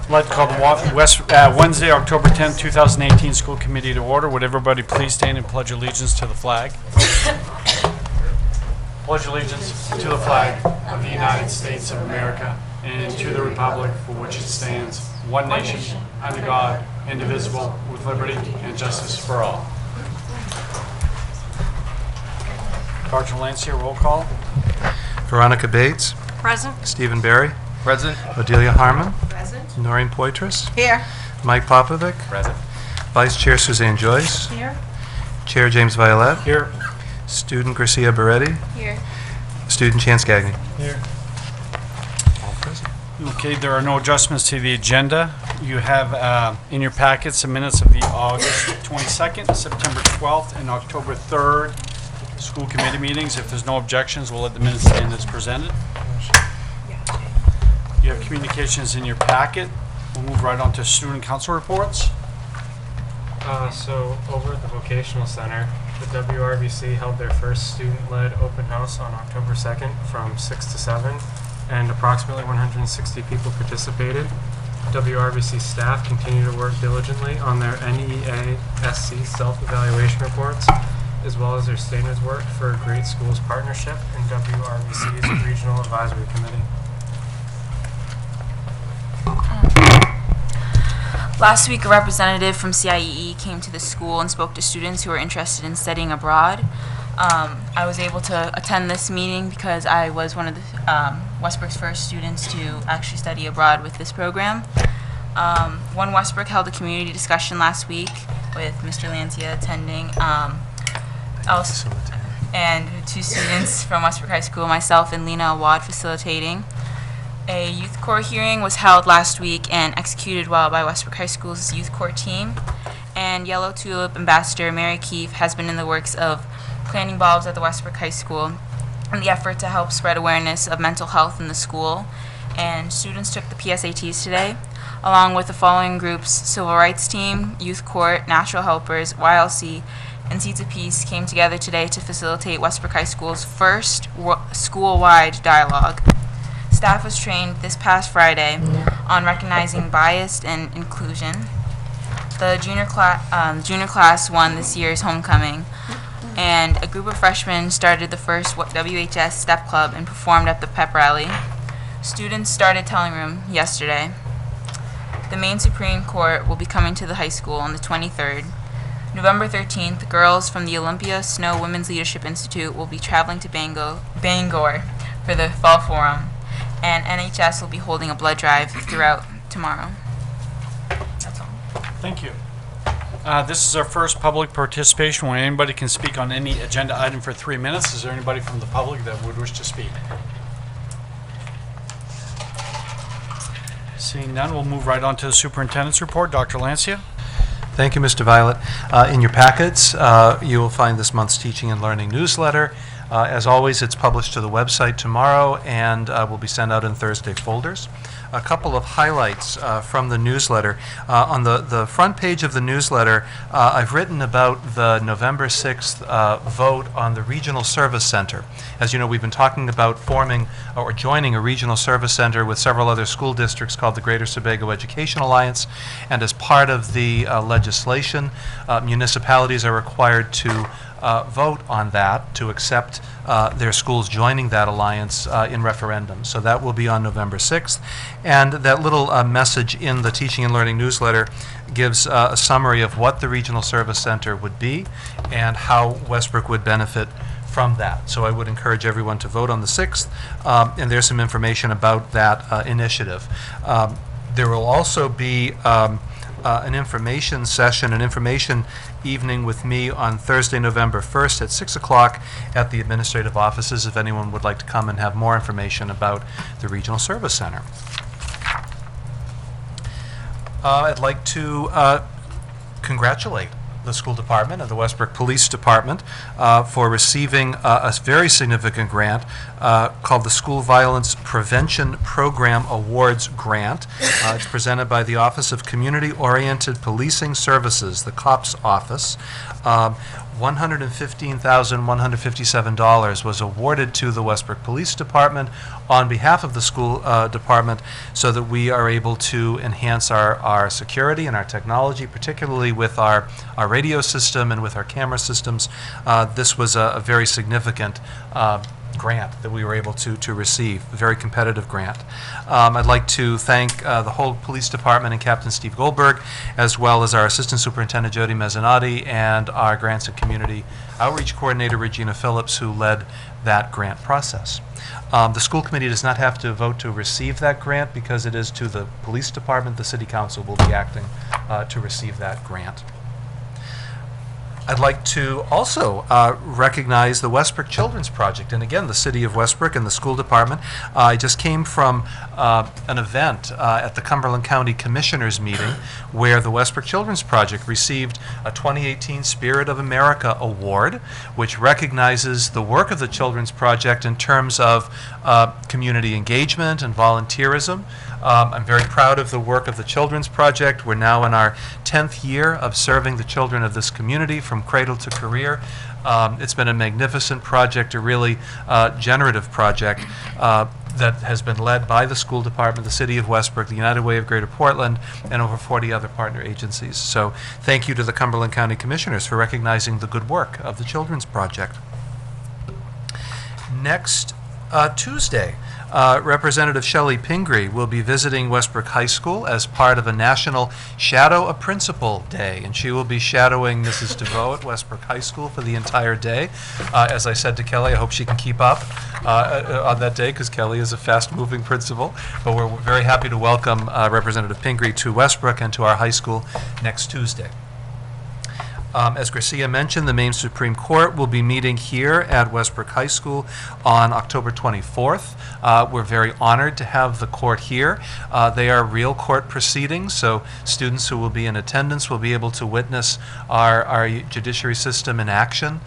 I'd like to call the Wednesday, October 10th, 2018 School Committee to order. Would everybody please stand and pledge allegiance to the flag? Pledge allegiance to the flag of the United States of America and to the republic for which it stands, one nation, under God, indivisible, with liberty and justice for all. Dr. Lancia, roll call. Veronica Bates. Present. Stephen Barry. Present. Odelia Harmon. Present. Noreen Poitras. Here. Mike Popovic. Present. Vice Chair Suzanne Joyce. Here. Chair James Violet. Here. Student Garcia Beretti. Here. Student Chance Gagnon. Here. All present. Okay, there are no adjustments to the agenda. You have in your packets the minutes of the August 22nd, September 12th, and October 3rd school committee meetings. If there's no objections, we'll let the minutes stand as presented. You have communications in your packet. We'll move right on to student council reports. So over at the Vocational Center, the WRVC held their first student-led open house on October 2nd from 6 to 7, and approximately 160 people participated. WRVC staff continue to work diligently on their NEA SC self-evaluation reports, as well as their standards work for Great Schools Partnership and WRVC's Regional Advisory Committee. Last week, a representative from CIEE came to the school and spoke to students who are interested in studying abroad. I was able to attend this meeting because I was one of the Westbrook's first students to actually study abroad with this program. One Westbrook held a community discussion last week with Mr. Lancia attending, and two students from Westbrook High School, myself and Lena Awad, facilitating. A youth corps hearing was held last week and executed well by Westbrook High School's youth corps team. And Yellow Tulip Ambassador Mary Keefe has been in the works of planting bulbs at the Westbrook High School in the effort to help spread awareness of mental health in the school. And students took the PSATs today, along with the following groups: Civil Rights Team, Youth Court, Natural Helpers, YLC, and Seeds of Peace came together today to facilitate Westbrook High School's first school-wide dialogue. Staff was trained this past Friday on recognizing bias and inclusion. The junior class won this year's homecoming, and a group of freshmen started the first WHS Step Club and performed at the pep rally. Students started Telling Room yesterday. The Maine Supreme Court will be coming to the high school on the 23rd. November 13th, girls from the Olympia Snow Women's Leadership Institute will be traveling to Bangor for the Fall Forum. And NHS will be holding a blood drive throughout tomorrow. That's all. Thank you. This is our first public participation where anybody can speak on any agenda item for 3 minutes. Is there anybody from the public that would wish to speak? Seeing none, we'll move right on to the superintendent's report. Dr. Lancia. Thank you, Mr. Violet. In your packets, you will find this month's Teaching and Learning newsletter. As always, it's published to the website tomorrow and will be sent out in Thursday folders. A couple of highlights from the newsletter. On the front page of the newsletter, I've written about the November 6th vote on the Regional Service Center. As you know, we've been talking about forming or joining a regional service center with several other school districts called the Greater Sebago Education Alliance. And as part of the legislation, municipalities are required to vote on that, to accept their schools joining that alliance in referendum. So that will be on November 6th. And that little message in the Teaching and Learning newsletter gives a summary of what the Regional Service Center would be and how Westbrook would benefit from that. So I would encourage everyone to vote on the 6th, and there's some information about that initiative. There will also be an information session, an information evening with me on Thursday, November 1st at 6 o'clock at the administrative offices if anyone would like to come and have more information about the Regional Service Center. I'd like to congratulate the school department and the Westbrook Police Department for receiving a very significant grant called the School Violence Prevention Program Awards Grant. It's presented by the Office of Community Oriented Policing Services, the COPS office. $115,157 was awarded to the Westbrook Police Department on behalf of the school department so that we are able to enhance our security and our technology, particularly with our radio system and with our camera systems. This was a very significant grant that we were able to receive, a very competitive grant. I'd like to thank the whole police department and Captain Steve Goldberg, as well as our Assistant Superintendent Jody Mezzanotte and our Grants and Community Outreach Coordinator Regina Phillips, who led that grant process. The school committee does not have to vote to receive that grant because it is to the police department. The city council will be acting to receive that grant. I'd like to also recognize the Westbrook Children's Project, and again, the City of Westbrook and the school department. I just came from an event at the Cumberland County Commissioners meeting where the Westbrook Children's Project received a 2018 Spirit of America Award, which recognizes the work of the Children's Project in terms of community engagement and volunteerism. I'm very proud of the work of the Children's Project. We're now in our 10th year of serving the children of this community from cradle to career. It's been a magnificent project, a really generative project that has been led by the school department, the City of Westbrook, the United Way of Greater Portland, and over 40 other partner agencies. So thank you to the Cumberland County Commissioners for recognizing the good work of the Children's Project. Next Tuesday, Representative Shelley Pingree will be visiting Westbrook High School as part of a National Shadow a Principal Day, and she will be shadowing Mrs. DeVoe at Westbrook High School for the entire day. As I said to Kelly, I hope she can keep up on that day because Kelly is a fast-moving principal, but we're very happy to welcome Representative Pingree to Westbrook and to our high school next Tuesday. As Gracia mentioned, the Maine Supreme Court will be meeting here at Westbrook High School on October 24th. We're very honored to have the court here. They are real court proceedings, so students who will be in attendance will be able to witness our judiciary system in action.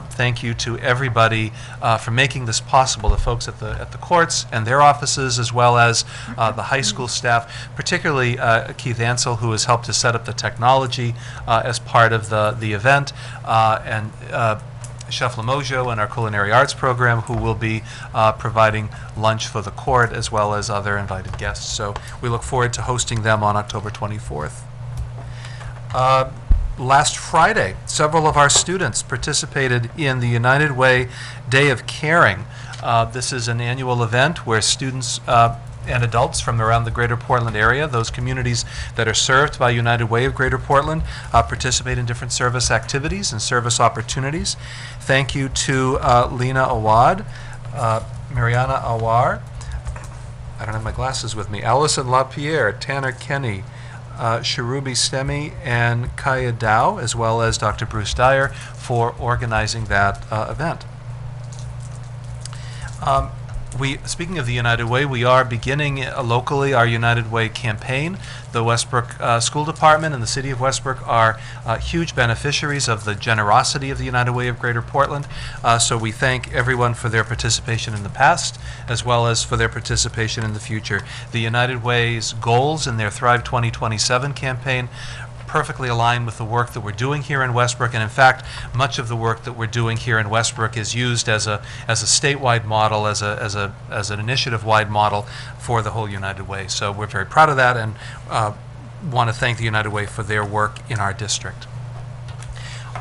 Thank you to everybody for making this possible, the folks at the courts and their offices, as well as the high school staff, particularly Keith Ansel, who has helped to set up the technology as part of the event, and Chef Lamojo and our culinary arts program, who will be providing lunch for the court as well as other invited guests. So we look forward to hosting them on October 24th. Last Friday, several of our students participated in the United Way Day of Caring. This is an annual event where students and adults from around the Greater Portland area, those communities that are served by United Way of Greater Portland, participate in different service activities and service opportunities. Thank you to Lena Awad, Mariana Awar, I don't have my glasses with me, Allison LaPierre, Tanner Kenny, Sharubi Stemi, and Kaya Dow, as well as Dr. Bruce Dyer, for organizing that event. Speaking of the United Way, we are beginning locally our United Way campaign. The Westbrook School Department and the City of Westbrook are huge beneficiaries of the generosity of the United Way of Greater Portland. So we thank everyone for their participation in the past, as well as for their participation in the future. The United Way's goals in their Thrive 2027 campaign perfectly aligned with the work that we're doing here in Westbrook, and in fact, much of the work that we're doing here in Westbrook is used as a statewide model, as an initiative-wide model for the whole United Way. So we're very proud of that, and want to thank the United Way for their work in our district.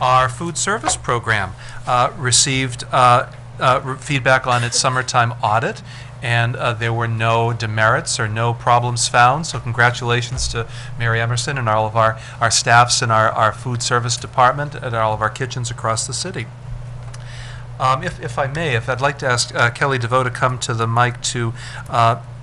Our food service program received feedback on its summertime audit, and there were no demerits or no problems found. So congratulations to Mary Emerson and all of our staffs in our food service department and all of our kitchens across the city. If I may, I'd like to ask Kelly DeVoe to come to the mic to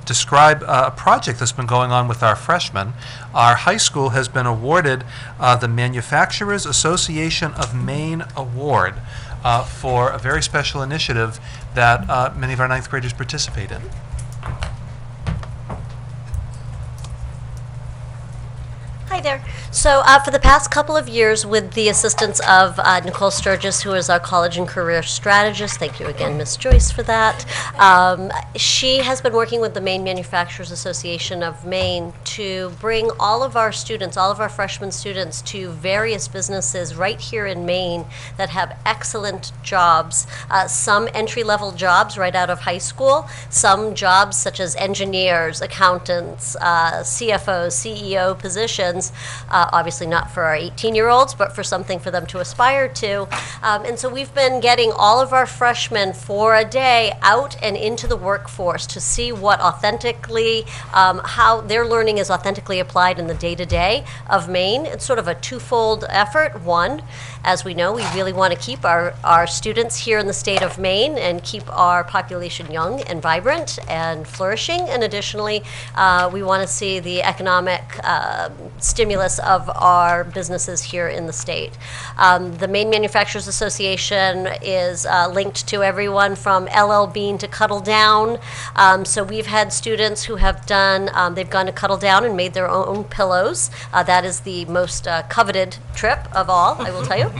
describe a project that's been going on with our freshmen. Our high school has been awarded the Manufacturers Association of Maine Award for a very special initiative that many of our ninth graders participate in. Hi Hi there. So for the past couple of years, with the assistance of Nicole Sturgis, who is our college and career strategist, thank you again, Ms. Joyce, for that, she has been working with the Maine Manufacturers Association of Maine to bring all of our students, all of our freshman students, to various businesses right here in Maine that have excellent jobs. Some entry-level jobs right out of high school, some jobs such as engineers, accountants, CFOs, CEO positions, obviously not for our 18-year-olds, but for something for them to aspire to. And so we've been getting all of our freshmen for a day out and into the workforce to see what authentically, how their learning is authentically applied in the day-to-day of Maine. It's sort of a twofold effort. One, as we know, we really want to keep our students here in the state of Maine and keep our population young and vibrant and flourishing. And additionally, we want to see the economic stimulus of our businesses here in the state. The Maine Manufacturers Association is linked to everyone from LL Bean to Cuddle Down. So we've had students who have done, they've gone to Cuddle Down and made their own pillows. That is the most coveted trip of all, I will tell you.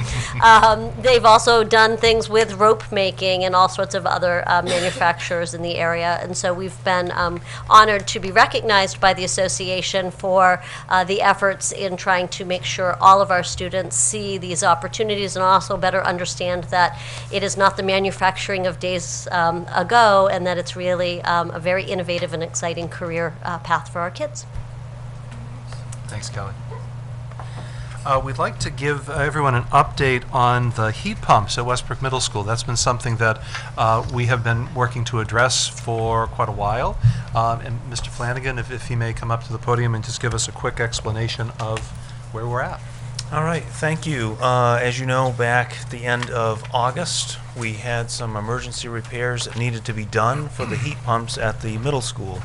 They've also done things with rope making and all sorts of other manufacturers in the area. And so we've been honored to be recognized by the association for the efforts in trying to make sure all of our students see these opportunities and also better understand that it is not the manufacturing of days ago, and that it's really a very innovative and exciting career path for our kids. Thanks, Kelly. We'd like to give everyone an update on the heat pumps at Westbrook Middle School. That's been something that we have been working to address for quite a while. And Mr. Flanagan, if he may come up to the podium and just give us a quick explanation of where we're at. All right, thank you. As you know, back at the end of August, we had some emergency repairs that needed to be done for the heat pumps at the middle school.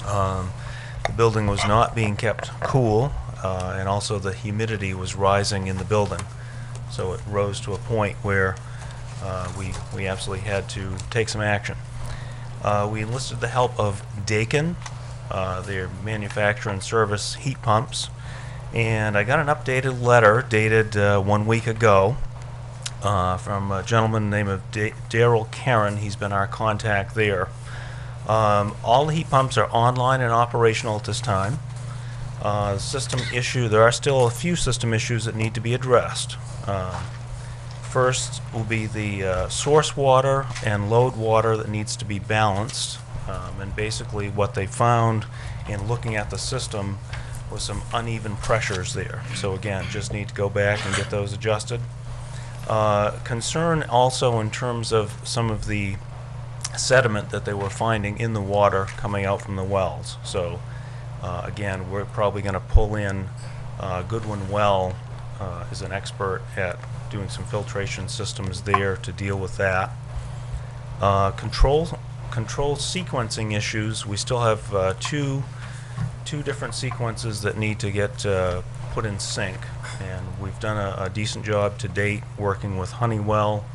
The building was not being kept cool, and also the humidity was rising in the building. So it rose to a point where we absolutely had to take some action. We enlisted the help of Dakin, their manufacture and service heat pumps, and I got an updated letter dated 1 week ago from a gentleman named Daryl Karen. He's been our contact there. All the heat pumps are online and operational at this time. System issue, there are still a few system issues that need to be addressed. First will be the source water and load water that needs to be balanced. And basically what they found in looking at the system was some uneven pressures there. So again, just need to go back and get those adjusted. Concern also in terms of some of the sediment that they were finding in the water coming out from the wells. So again, we're probably going to pull in Goodwin Well is an expert at doing some filtration systems there to deal with that. Control sequencing issues. We still have two different sequences that need to get put in sync, and we've done a decent job to date working with Honeywell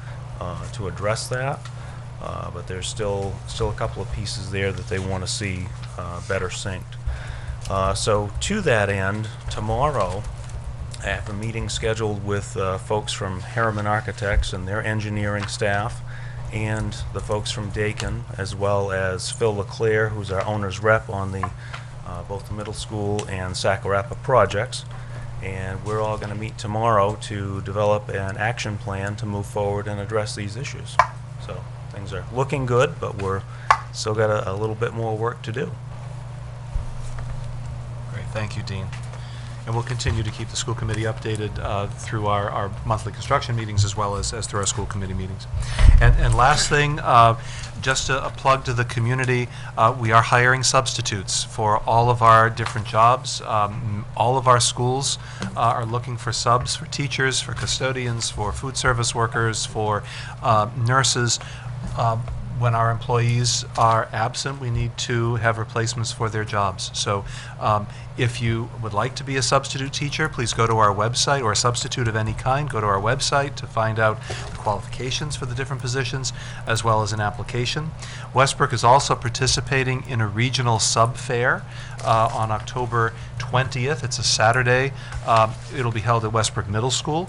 to address that. But there's still a couple of pieces there that they want to see better synced. So to that end, tomorrow I have a meeting scheduled with folks from Harriman Architects and their engineering staff, and the folks from Dakin, as well as Phil LeClaire, who's our owner's rep on the both the middle school and Sakarapa projects. And we're all going to meet tomorrow to develop an action plan to move forward and address these issues. So things are looking good, but we're still got a little bit more work to do. Great, thank you, Dean. And we'll continue to keep the school committee updated through our monthly construction meetings as well as through our school committee meetings. And last thing, just a plug to the community, we are hiring substitutes for all of our different jobs. All of our schools are looking for subs for teachers, for custodians, for food service workers, for nurses. when our employees are absent, we need to have replacements for their jobs. So if you would like to be a substitute teacher, please go to our website, or a substitute of any kind, go to our website to find out the qualifications for the different positions, as well as an application. Westbrook is also participating in a regional sub-fair on October 20th. It's a Saturday. It'll be held at Westbrook Middle School,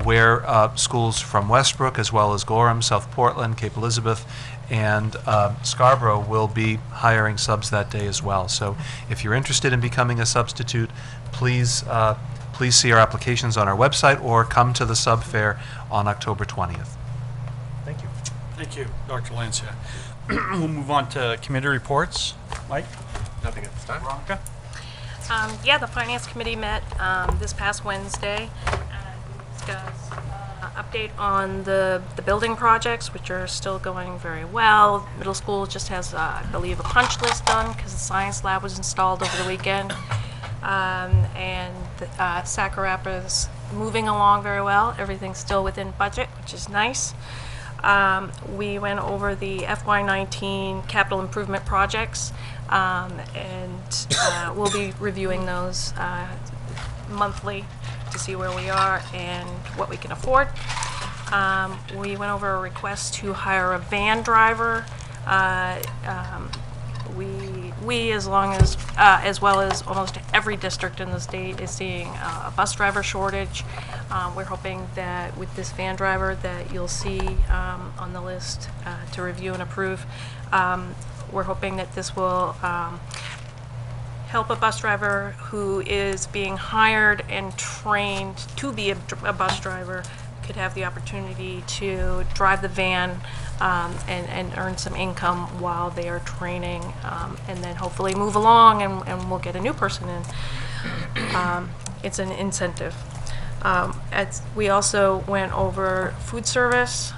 where schools from Westbrook, as well as Gorham, South Portland, Cape Elizabeth, and Scarborough will be hiring subs that day as well. So if you're interested in becoming a substitute, please see our applications on our website or come to the sub fair on October 20th. Thank you. Thank you, Dr. Lancia. We'll move on to committee reports. Mike? Nothing at this time. Veronica? Yeah, the Finance Committee met this past Wednesday and discussed update on the building projects, which are still going very well. Middle school just has, I believe, a punch list done because the science lab was installed over the weekend. And Sakurapa is moving along very well. Everything's still within budget, which is nice. We went over the FY19 capital improvement projects, and we'll be reviewing those monthly to see where we are and what we can afford. We went over a request to hire a van driver. We as well as almost every district in the state is seeing a bus driver shortage. We're hoping that with this van driver that you'll see on the list to review and approve, we're hoping that this will help a bus driver who is being hired and trained to be a bus driver could have the opportunity to drive the van and earn some income while they are training, and then hopefully move along and we'll get a new person in. It's an incentive. We also went over food service.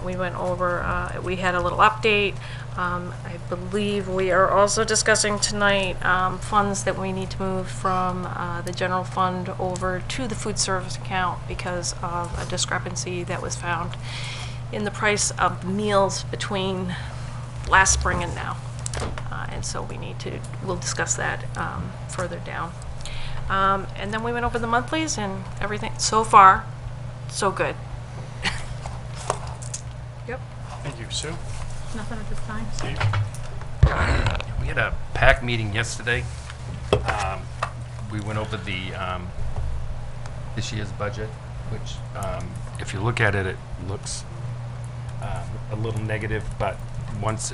We went over, we had a little update. I believe we are also discussing tonight funds that we need to move from the general fund over to the food service account because of a discrepancy that was found in the price of meals between last spring and now. And so we'll discuss that further down. And then we went over the monthlies and everything. So far, so good. Yep. Thank you. Sue? Nothing at this time. Steve? We had a PAC meeting yesterday. We went over the this year's budget, which if you look at it, it looks a little negative, but once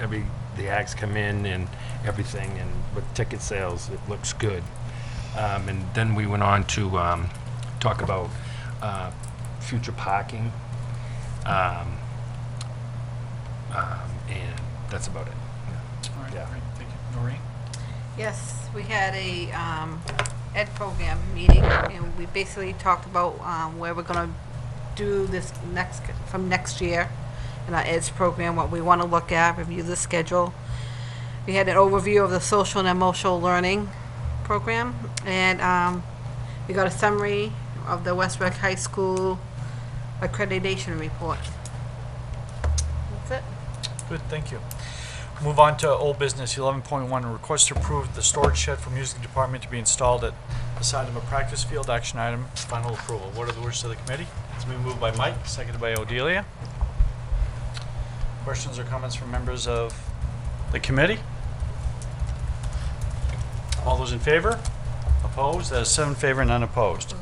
the acts come in and everything, and with ticket sales, it looks good. And then we went on to talk about future parking, and that's about it. All right, Yeah. great. Thank you. Noreen? Yes, we had a ed program meeting, and we basically talked about where we're going to do this from next year in our eds program, what we want to look at, review the schedule. We had an overview of the social and emotional learning program, and we got a summary of the Westbrook High School accreditation report. That's it. Good, thank you. Move on to old business, 11.1, request to approve the storage shed for music department to be installed at the side of a practice field. Action item, final approval. What are the wishes of the committee? It's been moved by Mike, seconded by Odelia. Questions or comments from members of the committee? All those in favor? Opposed? That is 7 in favor, none opposed.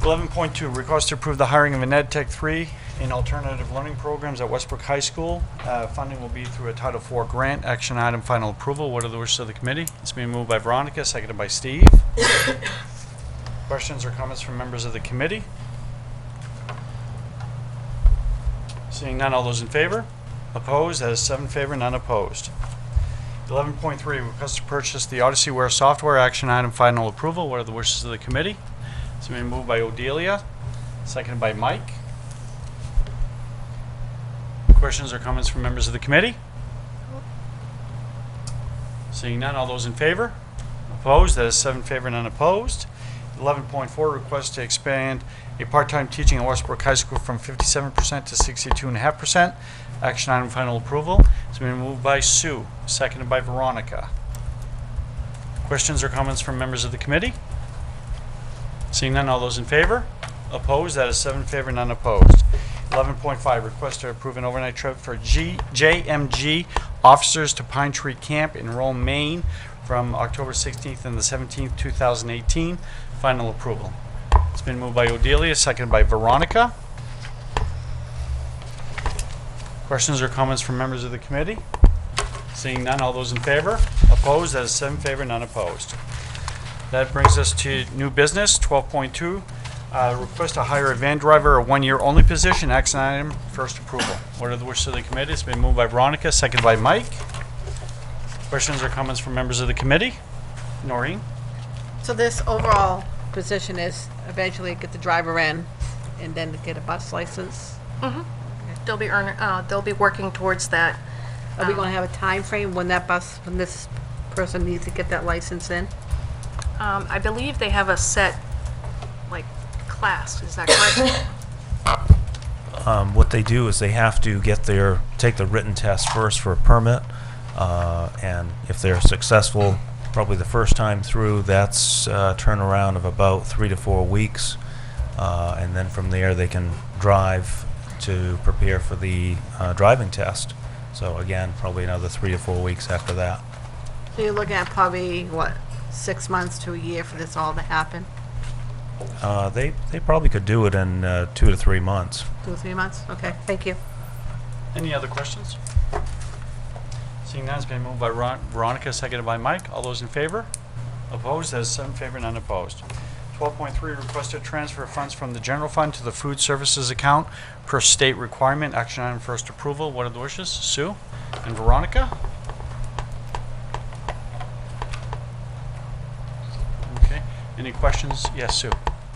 11.2, request to approve the hiring of an Ed Tech 3 in alternative learning programs at Westbrook High School. Funding will be through a Title IV grant. Action item, final approval. What are the wishes of the committee? It's being moved by Veronica, seconded by Steve. Questions or comments from members of the committee? Seeing none, all those in favor? Opposed? That is 7 in favor, none opposed. 11.3, request to purchase the Odyssey-ware software. Action item, final approval. What are the wishes of the committee? It's been moved by Odelia, seconded by Mike. Questions or comments from members of the committee? Seeing none, all those in favor? Opposed? That is 7 in favor, none opposed. 11.4, request to expand a part-time teaching at Westbrook High School from 57% to 62.5%. Action item, final approval. It's been moved by Sue, seconded by Veronica. Questions or comments from members of the committee? Seeing none, all those in favor? Opposed? That is 7 in favor, none opposed. 11.5, request to approve an overnight trip for JMG officers to Pine Tree Camp in Rome, Maine from October 16th and the 17th, 2018. Final approval. It's been moved by Odelia, seconded by Veronica. Questions or comments from members of the committee? Seeing none, all those in favor? Opposed? That is 7 in favor, none opposed. That brings us to new business, 12.2. Request to hire a van driver, a one-year only position. Action item, first approval. What are the wishes of the committee? It's been moved by Veronica, seconded by Mike. Questions or comments from members of the committee? Noreen? So this overall position is eventually get the driver in and then to get a bus license. They'll be working towards that. Are we going to have a time frame when this person needs to get that license in? I believe they have a set, like, class, is that correct? What they do is they have to take the written test first for a permit, and if they're successful, probably the first time through, that's a turnaround of about 3 to 4 weeks, and then from there they can drive to prepare for the driving test. So again, probably another 3 to 4 weeks after that. So you're looking at probably, 6 months to a year for this all to happen? They probably could do it in 2 to 3 months. 2 or 3 months? Okay, thank you. Any other questions? Seeing none, it's been moved by Veronica, seconded by Mike. All those in favor? Opposed? That is 7 in favor, none opposed. 12.3, request to transfer funds from the general fund to the food services account per state requirement. Action item, first approval. What are the wishes? Sue and Veronica? Okay. Any questions? Yes, Sue.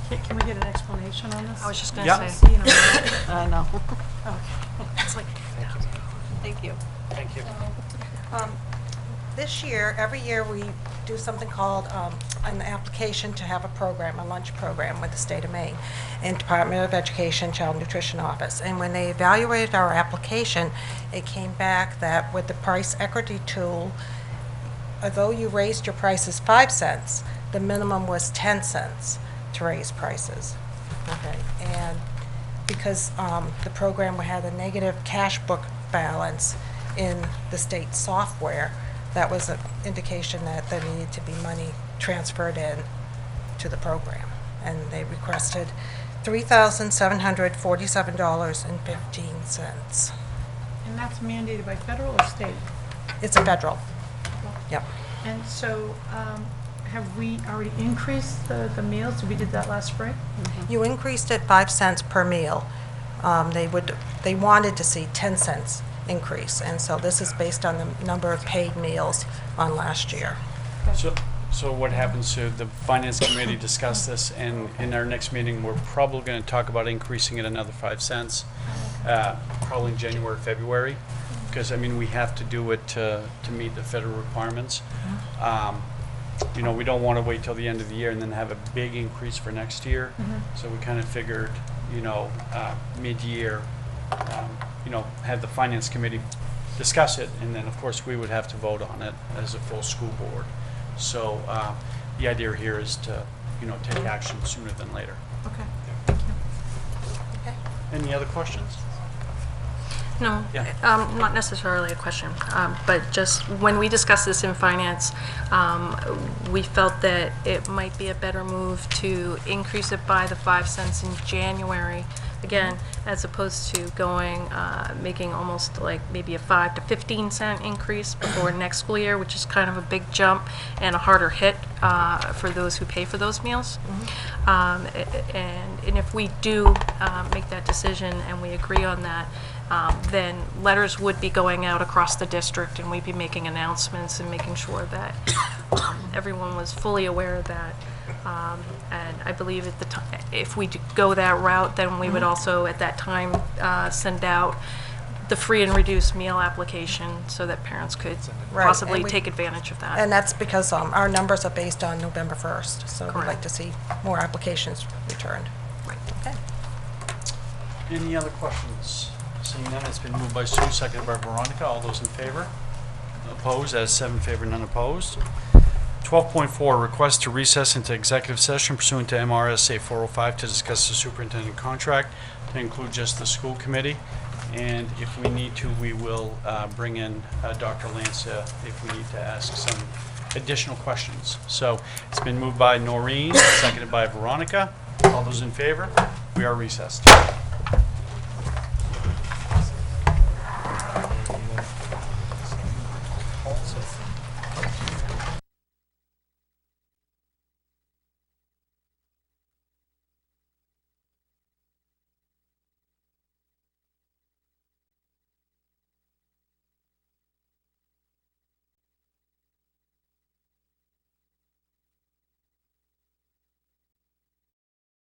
Can we get an explanation on this? I was just going Yeah. to say. I know. It's like, Thank you. Thank you. This year, every year, we do something called an application to have a program, a lunch program with the state of Maine and Department of Education Child Nutrition Office. And when they evaluated our application, it came back that with the price equity tool, although you raised your prices 5 cents, the minimum was 10 cents to raise prices. Okay, and because the program had a negative cash book balance in the state software, that was an indication that there needed to be money transferred in to the program. And they requested $3,747.15. And that's mandated by federal or state? It's a federal. Yep. And so, have we already increased the meals? We did that last spring? You increased it 5 cents per meal. They wanted to see 10 cents increase, and so this is based on the number of paid meals on last year. So what happens to the finance committee discuss this, and in our next meeting, we're probably going to talk about increasing it another 5 cents, probably in January, February, because, I mean, we have to do it to meet the federal requirements. You know, we don't want to wait till the end of the year and then have a big increase for next year. So we kind of figured, you know, mid-year, you know, have the finance committee discuss it, and then, of course, we would have to vote on it as a full school board. So the idea here is to, you know, take action sooner than later. Okay, thank you. Any other questions? No, Yeah. not necessarily a question, but just when we discussed this in finance, we felt that it might be a better move to increase it by the 5 cents in January, again, as opposed to making almost like maybe a 5 to 15 cent increase before next school year, which is kind of a big jump and a harder hit for those who pay for those meals. And if we do make that decision and we agree on that, then letters would be going out across the district, and we'd be making announcements and making sure that everyone was fully aware of that. And I believe at the time, if we go that route, then we would also at that time send out the free and reduced meal application so that parents could Right, possibly and we- take advantage of that. And that's because our numbers are based on November 1st, so we'd like Correct. to see more applications returned. Right. Okay. Any other questions? Seeing none, it's been moved by Sue, seconded by Veronica. All those in favor? Opposed? That is 7 in favor, none opposed. 12.4, request to recess into executive session pursuant to MRSA 405 to discuss the superintendent contract, to include just the school committee. And if we need to, we will bring in Dr. Lancia if we need to ask some additional questions. So it's been moved by Noreen, seconded by Veronica. All those in favor? We are recessed.